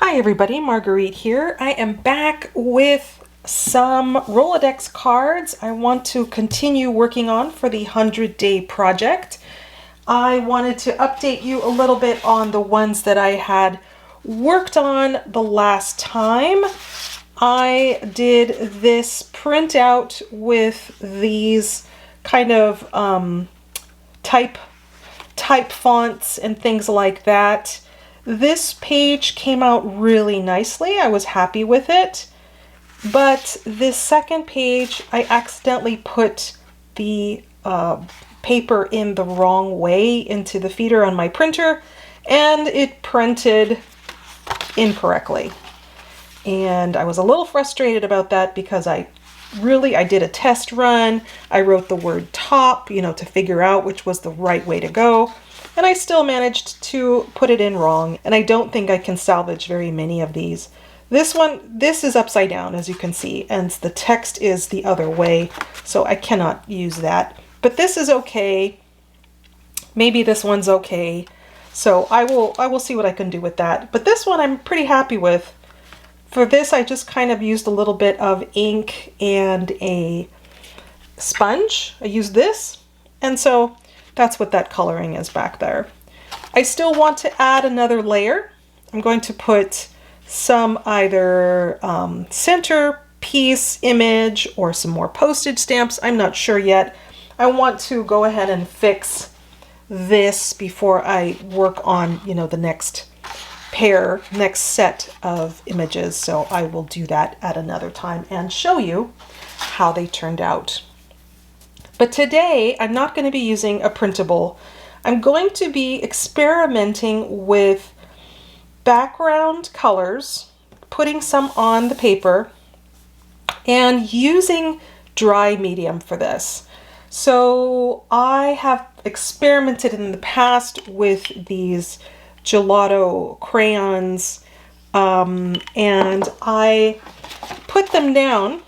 Hi everybody, Marguerite here. I am back with some Rolodex cards I want to continue working on for the 100-day project. I wanted to update you a little bit on the ones that I had worked on the last time. I did this printout with these kind of type fonts and things like that. This page came out really nicely. I was happy with it. But this second page, I accidentally put the paper in the wrong way into the feeder on my printer, and it printed incorrectly. And I was a little frustrated about that because I did a test run. I wrote the word top, to figure out which was the right way to go. And I still managed to put it in wrong, and I don't think I can salvage very many of these. This is upside down, as you can see, and the text is the other way, so I cannot use that. But this is okay. Maybe this one's okay. So I will see what I can do with that. But this one I'm pretty happy with. For this, I just kind of used a little bit of ink and a sponge. I used this, and so that's what that coloring is back there. I still want to add another layer. I'm going to put some either centerpiece image or some more postage stamps. I'm not sure yet. I want to go ahead and fix this before I work on, the next set of images. So I will do that at another time and show you how they turned out. But today, I'm not going to be using a printable. I'm going to be experimenting with background colors, putting some on the paper, and using dry medium for this. So I have experimented in the past with these gelato crayons, and I put them down,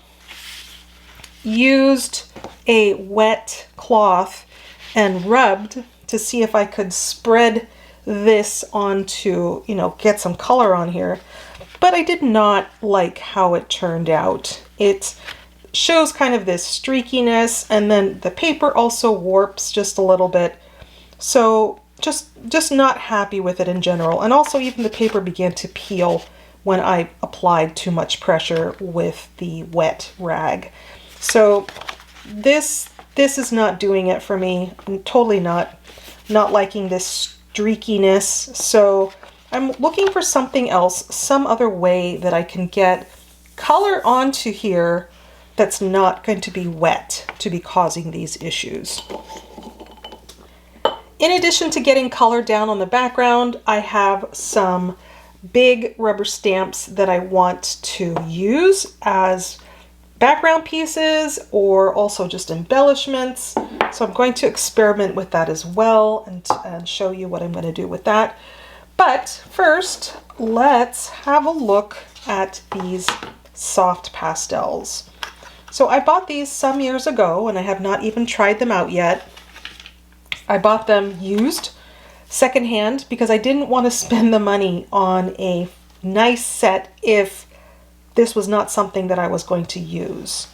used a wet cloth and rubbed to see if I could spread this onto, get some color on here. But I did not like how it turned out. It shows kind of this streakiness, and then the paper also warps just a little bit. So just not happy with it in general. And also even the paper began to peel when I applied too much pressure with the wet rag. So this is not doing it for me. I'm totally not liking this streakiness. So I'm looking for something else, some other way that I can get color onto here that's not going to be wet to be causing these issues. In addition to getting color down on the background, I have some big rubber stamps that I want to use as background pieces or also just embellishments. So I'm going to experiment with that as well and show you what I'm going to do with that. But first, let's have a look at these soft pastels. So I bought these some years ago and I have not even tried them out yet. I bought them used, secondhand, because I didn't want to spend the money on a nice set if this was not something that I was going to use.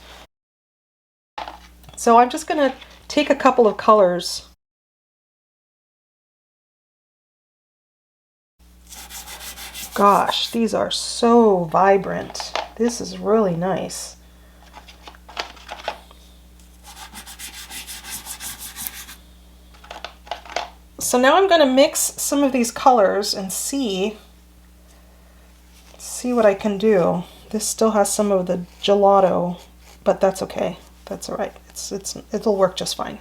So I'm just going to take a couple of colors. Gosh, these are so vibrant. This is really nice. So now I'm going to mix some of these colors and see what I can do. This still has some of the gelato, but that's okay. That's all right. It'll work just fine.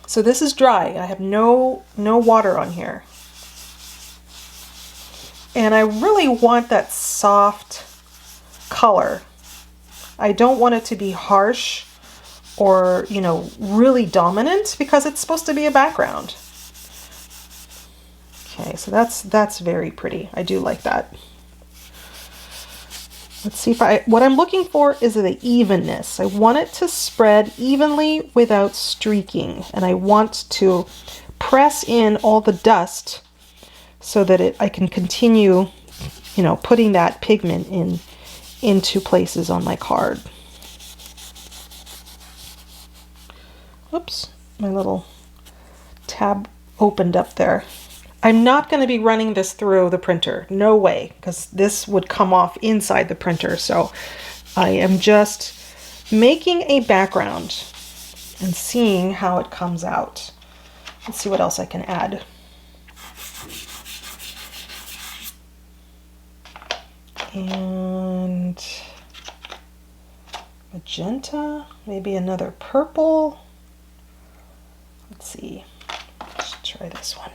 So this is dry. I have no water on here. And I really want that soft color. I don't want it to be harsh or, really dominant because it's supposed to be a background. Okay, so that's very pretty. I do like that. Let's see what I'm looking for is the evenness. I want it to spread evenly without streaking, and I want to press in all the dust so that I can continue, you know, putting that pigment into places on my card. Oops, my little tab opened up there. I'm not going to be running this through the printer. No way, because this would come off inside the printer. So I am just making a background and seeing how it comes out. Let's see what else I can add. And magenta, maybe another purple. Let's see, let's try this one.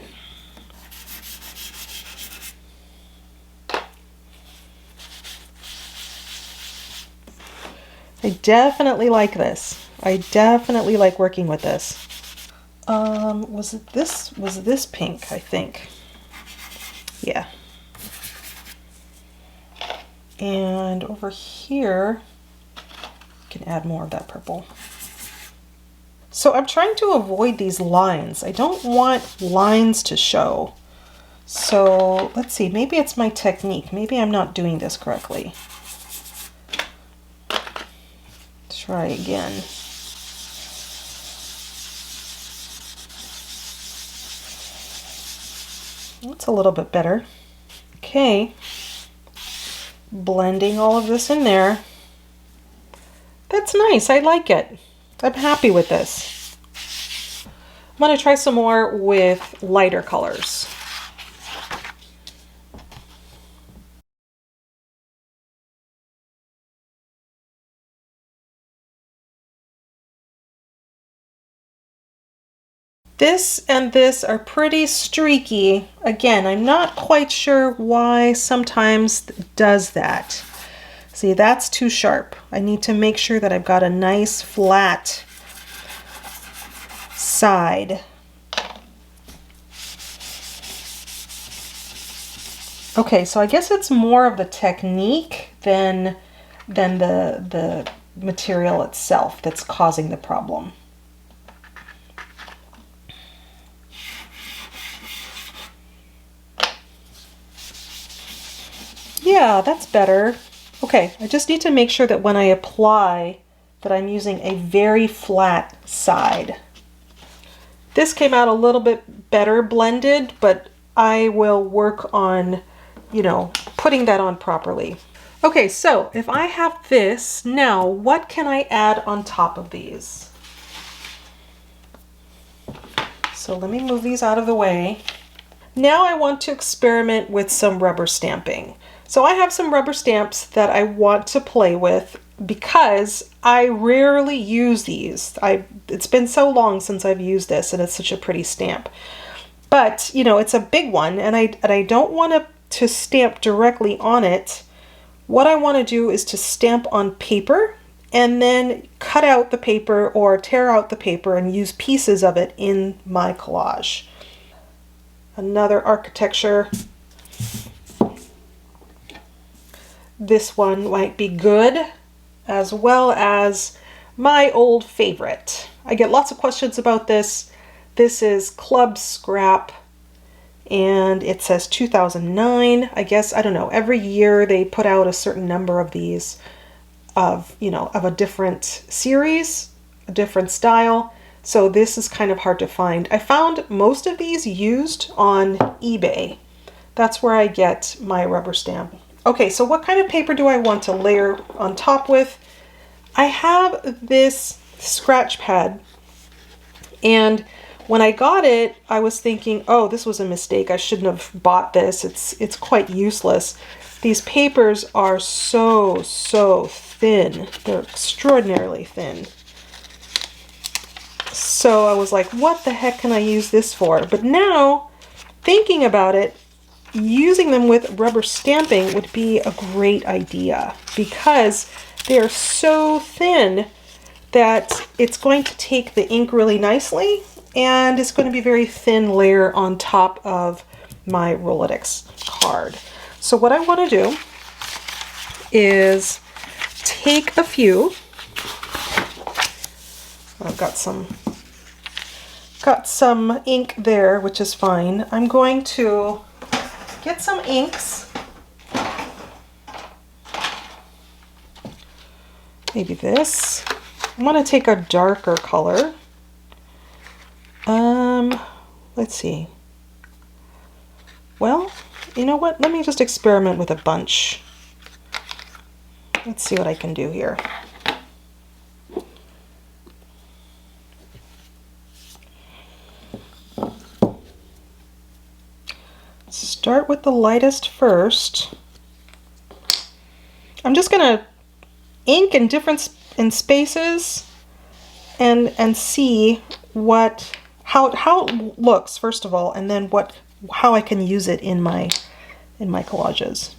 I definitely like this. I definitely like working with this. Was this pink, I think. Yeah. And over here, you can add more of that purple. So I'm trying to avoid these lines. I don't want lines to show. So let's see, maybe it's my technique. Maybe I'm not doing this correctly. Try again. That's a little bit better. Okay. Blending all of this in there. That's nice. I like it. I'm happy with this. I'm going to try some more with lighter colors. This and this are pretty streaky. Again, I'm not quite sure why sometimes it does that. See, that's too sharp. I need to make sure that I've got a nice flat side. Okay, so I guess it's more of the technique than the material itself that's causing the problem. Yeah, that's better. Okay, I just need to make sure that when I apply that I'm using a very flat side. This came out a little bit better blended, but I will work on, you know, putting that on properly. Okay, so if I have this, now what can I add on top of these? So let me move these out of the way. Now I want to experiment with some rubber stamping. So I have some rubber stamps that I want to play with because I rarely use these. It's been so long since I've used this, and it's such a pretty stamp. But, you know, it's a big one, and I don't want to stamp directly on it. What I want to do is to stamp on paper and then cut out the paper or tear out the paper and use pieces of it in my collage. Another architecture. This one might be good, as well as my old favorite. I get lots of questions about this. This is Club Scrap, and it says 2009. I guess, I don't know, every year they put out a certain number of these of, you know, of a different series, a different style. So this is kind of hard to find. I found most of these used on eBay. That's where I get my rubber stamp. Okay, so what kind of paper do I want to layer on top with? I have this scratch pad, and when I got it, I was thinking, oh, this was a mistake. I shouldn't have bought this. It's quite useless. These papers are so thin. They're extraordinarily thin. So I was like, what the heck can I use this for? But now, thinking about it, using them with rubber stamping would be a great idea because they are so thin that it's going to take the ink really nicely, and it's going to be a very thin layer on top of my Rolodex card. So what I want to do is take a few. I've got some ink there, which is fine. I'm going to get some inks. Maybe this. I'm going to take a darker color. Let's see. Well, you know what? Let me just experiment with a bunch. Let's see what I can do here. Start with the lightest first. I'm just going to ink in different spaces and see how it looks first of all, and then how I can use it in my collages.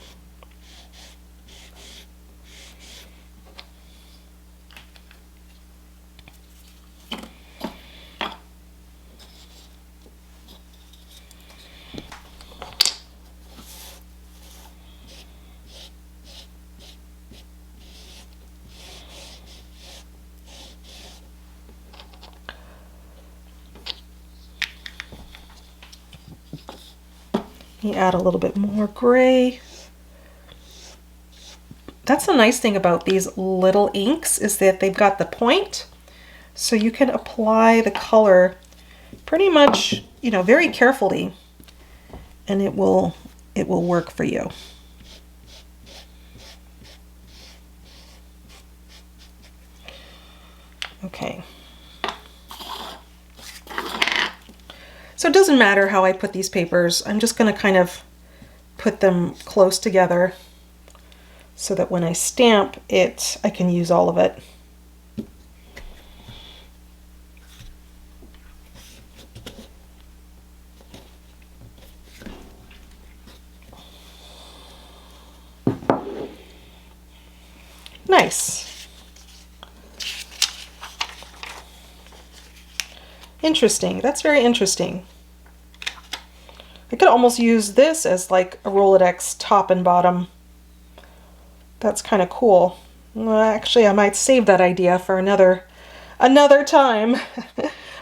You add a little bit more gray. That's the nice thing about these little inks, is that they've got the point, so you can apply the color pretty much, you know, very carefully, and it will work for you. Okay. So it doesn't matter how I put these papers. I'm just going to kind of put them close together so that when I stamp it, I can use all of it. Nice. Interesting. That's very interesting. I could almost use this as like a Rolodex top and bottom. That's kind of cool. Well, actually, I might save that idea for another time.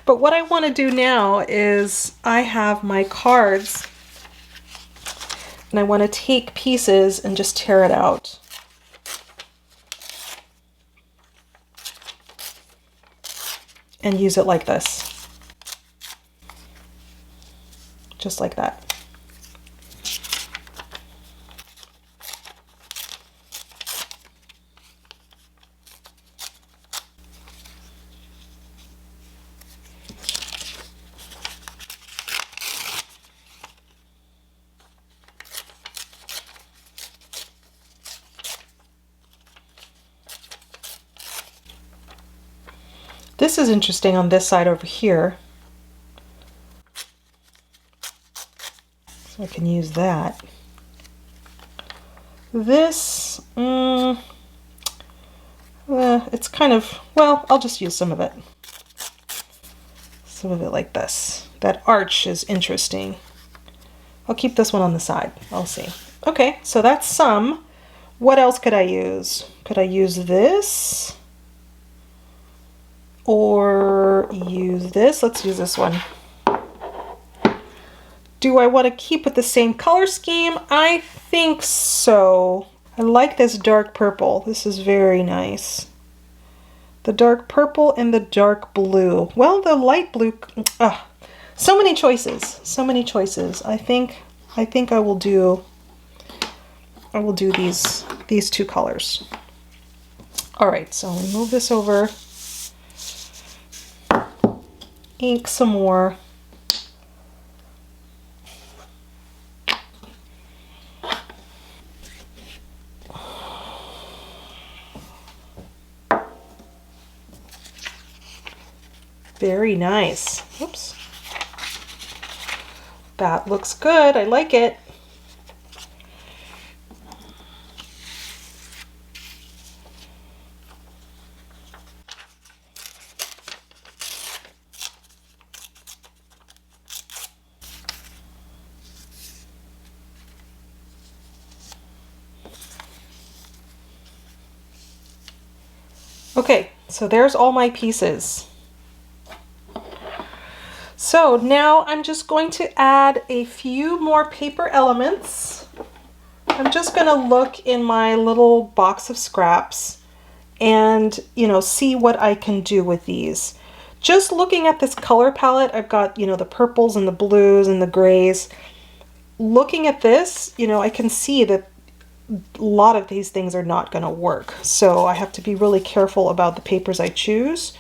But what I want to do now is I have my cards and I want to take pieces and just tear it out. And use it like this. Just like that. This is interesting on this side over here. So I can use that. This, it's kind of, well, I'll just use some of it. Some of it like this. That arch is interesting. I'll keep this one on the side. I'll see. Okay, so that's some. What else could I use? Could I use this? Or use this? Let's use this one. Do I want to keep with the same color scheme? I think so. I like this dark purple. This is very nice. The dark purple and the dark blue. Well, the light blue, so many choices. So many choices. I think I will do these two colors. All right, so I'll move this over. Ink some more. Very nice. Oops. That looks good. I like it. Okay, so there's all my pieces. So now I'm just going to add a few more paper elements. I'm just going to look in my little box of scraps and, see what I can do with these. Just looking at this color palette, I've got, the purples and the blues and the grays. Looking at this, I can see that a lot of these things are not going to work. So I have to be really careful about the papers I choose.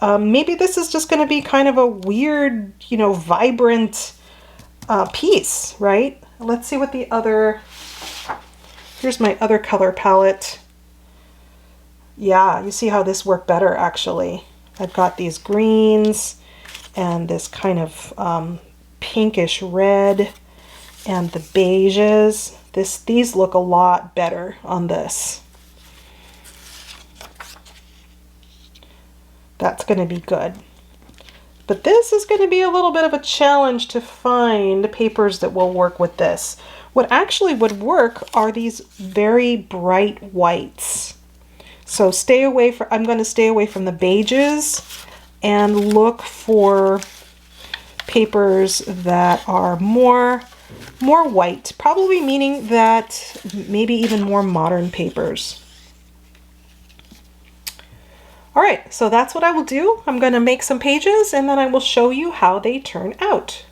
Maybe this is just going to be kind of a weird, vibrant piece, right? Let's see what the other, here's my other color palette. Yeah, you see how this worked better actually. I've got these greens and this kind of pinkish red and the beiges. These look a lot better on this. That's going to be good. But this is going to be a little bit of a challenge to find papers that will work with this. What actually would work are these very bright whites. So I'm going to stay away from the beiges and look for papers that are more white, probably meaning that maybe even more modern papers. All right, so that's what I will do. I'm going to make some pages and then I will show you how they turn out.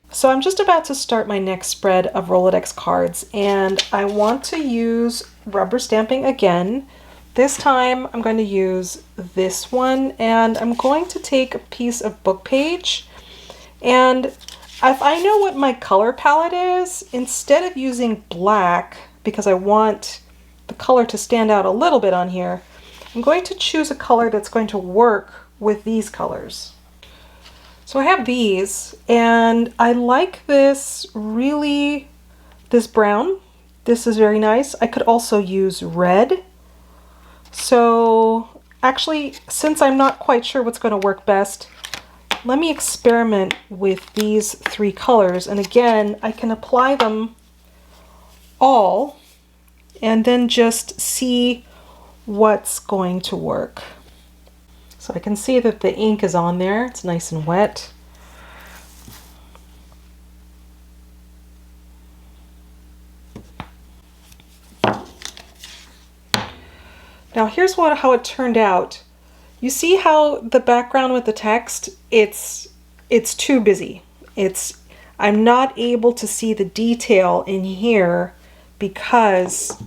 So I'm just about to start my next spread of Rolodex cards and I want to use rubber stamping again. This time I'm going to use this one and I'm going to take a piece of book page, and if I know what my color palette is, instead of using black, because I want the color to stand out a little bit on here, I'm going to choose a color that's going to work with these colors. So I have these, and I like this brown. This is very nice. I could also use red. So actually, since I'm not quite sure what's going to work best, let me experiment with these three colors. And again, I can apply them all and then just see what's going to work. So I can see that the ink is on there. It's nice and wet. Now here's how it turned out. You see how the background with the text, it's too busy. I'm not able to see the detail in here because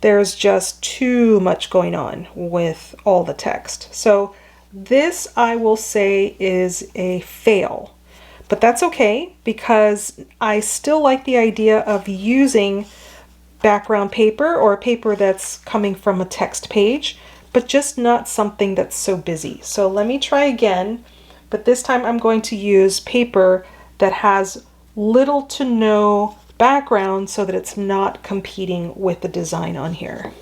there's just too much going on with all the text. So this, I will say, is a fail, but that's okay because I still like the idea of using background paper or a paper that's coming from a text page, but just not something that's so busy. So let me try again, but this time I'm going to use paper that has little to no background so that it's not competing with the design on here.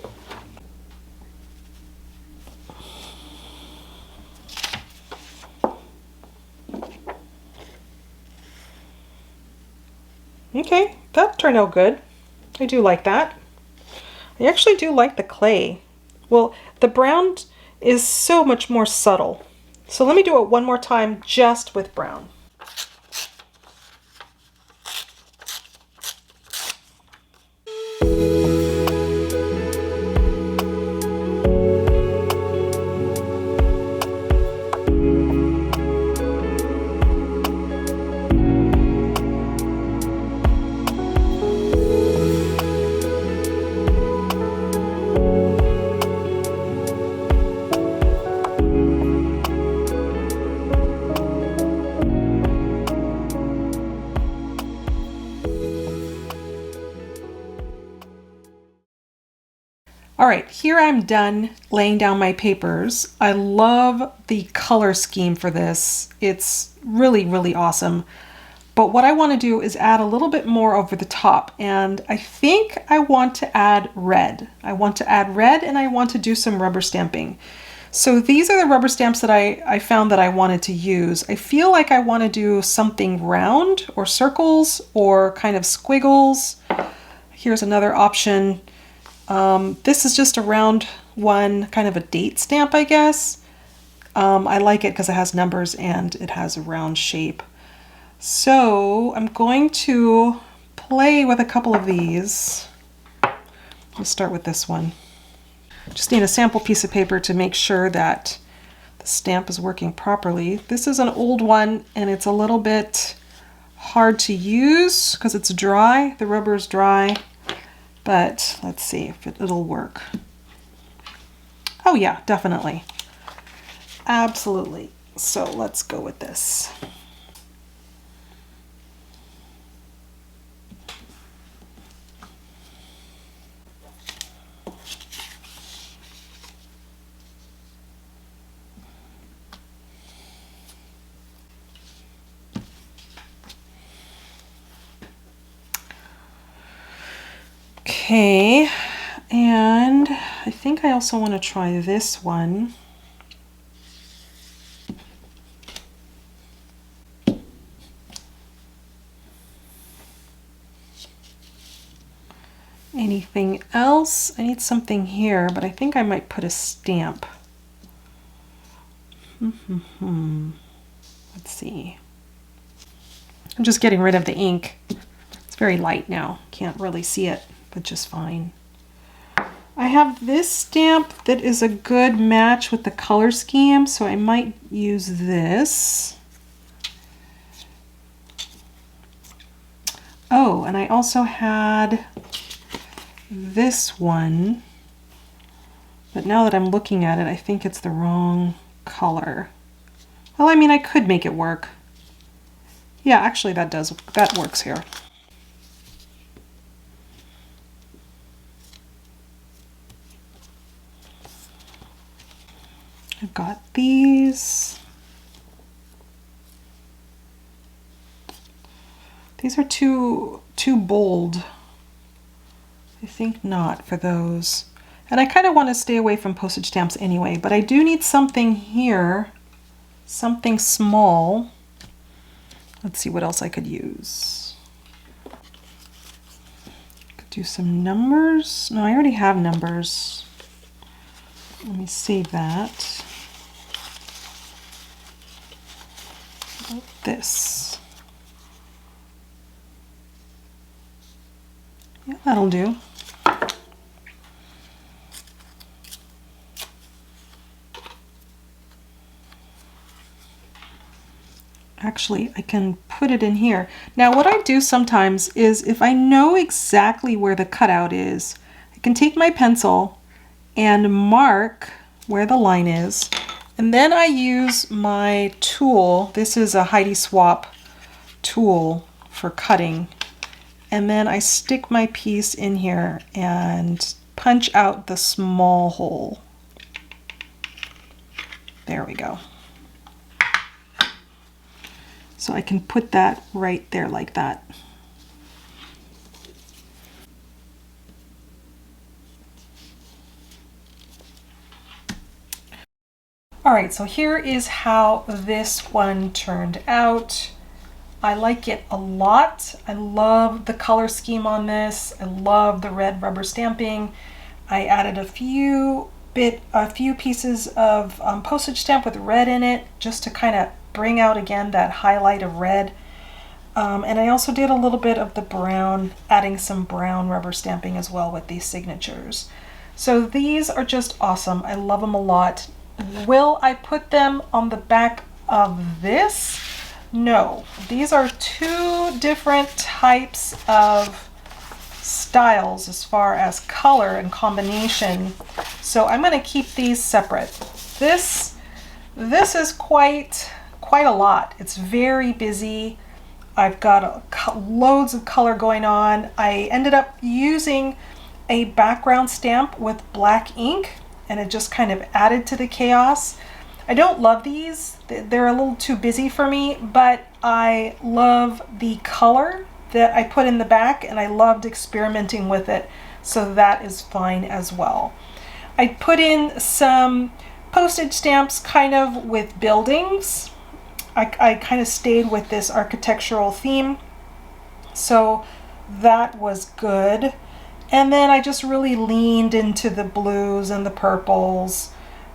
Okay, that turned out good. I do like that. I actually do like the clay. Well, the brown is so much more subtle. So let me do it one more time just with brown. All right, here I'm done laying down my papers. I love the color scheme for this. It's really, really awesome. But what I want to do is add a little bit more over the top, and I think I want to add red. I want to add red, and I want to do some rubber stamping. So these are the rubber stamps that I found that I wanted to use. I feel like I want to do something round or circles or kind of squiggles. Here's another option. This is just a round one, kind of a date stamp, I guess. I like it because it has numbers and it has a round shape. So I'm going to play with a couple of these. Let's start with this one. Just need a sample piece of paper to make sure that the stamp is working properly. This is an old one and it's a little bit hard to use because it's dry. The rubber is dry, but let's see if it'll work. Oh yeah, definitely. Absolutely. So let's go with this. Okay, and I think I also want to try this one. Anything else? I need something here, but I think I might put a stamp. Let's see. I'm just getting rid of the ink. It's very light now. Can't really see it, but just fine. I have this stamp that is a good match with the color scheme, so I might use this. Oh, and I also had this one, but now that I'm looking at it, I think it's the wrong color. Well, I mean, I could make it work. Yeah, actually that works here. I've got these. These are too bold. I think not for those. And I kind of want to stay away from postage stamps anyway, but I do need something here, something small. Let's see what else I could use. Could do some numbers. No, I already have numbers. Let me save that. How about this? Yeah, that'll do. Actually, I can put it in here. Now, what I do sometimes is if I know exactly where the cutout is, I can take my pencil and mark where the line is. And then I use my tool. This is a Heidi Swap tool for cutting. And then I stick my piece in here and punch out the small hole. There we go. So I can put that right there like that. All right, so here is how this one turned out. I like it a lot. I love the color scheme on this. I love the red rubber stamping. I added a few pieces of postage stamp with red in it just to kind of bring out again that highlight of red. And I also did a little bit of the brown, adding some brown rubber stamping as well with these signatures. So these are just awesome. I love them a lot. Will I put them on the back of this? No. These are two different types of styles as far as color and combination. So I'm going to keep these separate. This is quite a lot. It's very busy. I've got loads of color going on. I ended up using a background stamp with black ink, and it just kind of added to the chaos. I don't love these. They're a little too busy for me, but I love the color that I put in the back, and I loved experimenting with it, so that is fine as well. I put in some postage stamps kind of with buildings. I kind of stayed with this architectural theme, so that was good. And then I just really leaned into the blues and the purples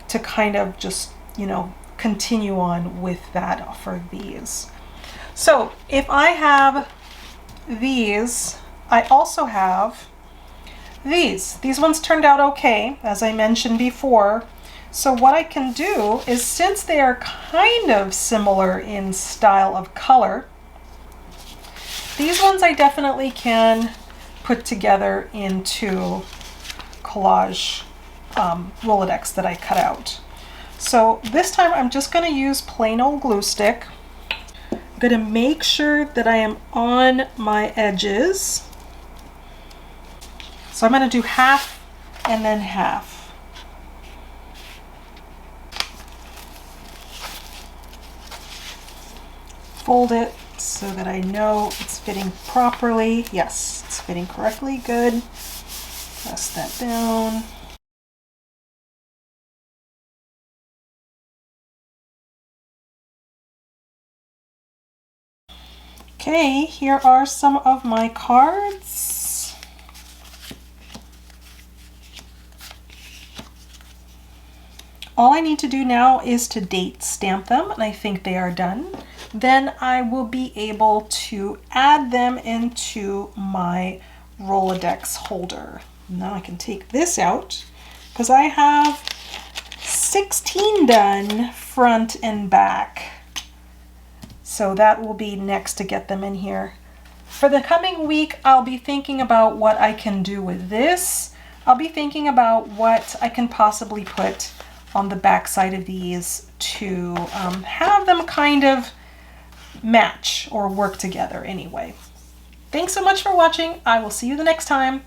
to kind of just, you know, continue on with that for these. So if I have these, I also have these. These ones turned out okay, as I mentioned before. So what I can do is, since they are kind of similar in style of color, these ones I definitely can put together into collage Rolodex that I cut out. So this time I'm just going to use plain old glue stick. I'm going to make sure that I am on my edges. So I'm going to do half and then half. Fold it so that I know it's fitting properly. Yes, it's fitting correctly. Good. Press that down. Okay, here are some of my cards. All I need to do now is to date stamp them, and I think they are done. Then I will be able to add them into my Rolodex holder. Now I can take this out because I have 16 done front and back. So that will be next to get them in here. For the coming week, I'll be thinking about what I can do with this. I'll be thinking about what I can possibly put on the back side of these to have them kind of match or work together anyway. Thanks so much for watching. I will see you the next time.